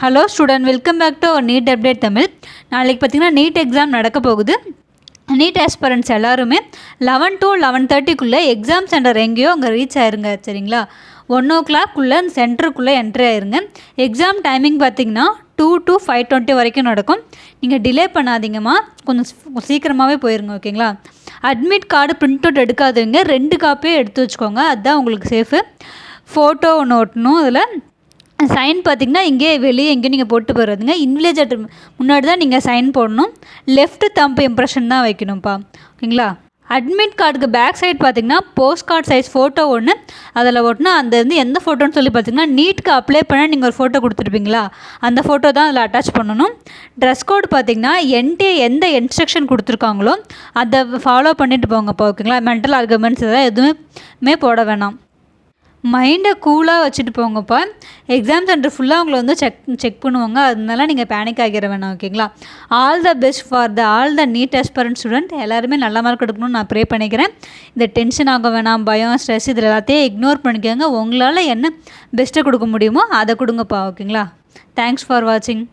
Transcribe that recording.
Hello student, welcome back to our NEET update Tamil. நாளைக்கு பார்த்தீங்கன்னா NEET exam நடக்க போகுது. நீட் ஆஸ்பரன்ஸ் எல்லாருமே 11 to 11:30 எக்ஸாம் சென்டர் எங்கேயோ அங்கே ரீச் ஆயிருங்க. சரிங்களா, 1 o'clock அந்த சென்டருக்குள்ளே என்ட்ரி ஆயிருங்க. எக்ஸாம் டைமிங் பார்த்தீங்கன்னா 2 to 5:20 வரைக்கும் நடக்கும். நீங்கள் டிலே பண்ணாதீங்கம்மா, கொஞ்சம் சீக்கிரமாகவே போயிருங்க. ஓகேங்களா, அட்மிட் கார்டு பிரிண்ட் அவுட் எடுக்காதவங்க 2 காப்பியே எடுத்து வச்சுக்கோங்க, அதுதான் உங்களுக்கு சேஃபு. ஃபோட்டோ ஒன்று ஓட்டணும். அதில் சைன் பார்த்திங்கன்னா இங்கே வெளியே எங்கேயும் நீங்கள் போட்டு போயிடுறதுங்க. இன்விலேஜர் முன்னாடி தான் நீங்கள் சைன் போடணும். லெஃப்ட் தம்ப் இம்ப்ரெஷன் தான் வைக்கணும்ப்பா. ஓகேங்களா, அட்மிட் கார்டுக்கு பேக் சைட் பார்த்திங்கன்னா போஸ்ட் கார்டு சைஸ் ஃபோட்டோ ஒன்று அதில் ஓட்டினா அந்த எந்த ஃபோட்டோன்னு சொல்லி பார்த்திங்கன்னா நீட்டுக்கு அப்ளை பண்ண நீங்கள் ஒரு ஃபோட்டோ கொடுத்துருப்பீங்களா, அந்த ஃபோட்டோ தான் அதில் அட்டாச் பண்ணணும். ட்ரெஸ் கோட் பார்த்திங்கன்னா என்டிஏ எந்த இன்ஸ்ட்ரக்ஷன் கொடுத்துருக்காங்களோ அதை ஃபாலோ பண்ணிட்டு போங்கப்பா. ஓகேங்களா, மென்டல் ஆர்குமெண்ட்ஸ் இதெல்லாம் எதுவுமே போட வேணாம். மைண்டை கூலாக வச்சுட்டு போங்கப்பா. எக்ஸாம் சென்டர் ஃபுல்லாக உங்களை செக் பண்ணுவாங்க, அதனால நீங்கள் பேனிக் ஆகிட வேணாம். ஓகேங்களா, all the best for all the NEET aspirant student. எல்லாருமே நல்ல மார்க் எடுக்கணும்னு நான் ப்ரே பண்ணிக்கிறேன். இந்த டென்ஷன் ஆக வேணாம், பயம், ஸ்ட்ரெஸ் இதில் எல்லாத்தையும் இக்னோர் பண்ணிக்கோங்க. உங்களால் என்ன பெஸ்ட்டை கொடுக்க முடியுமோ அதை கொடுங்கப்பா. ஓகேங்களா, தேங்க்ஸ் ஃபார் வாட்சிங்.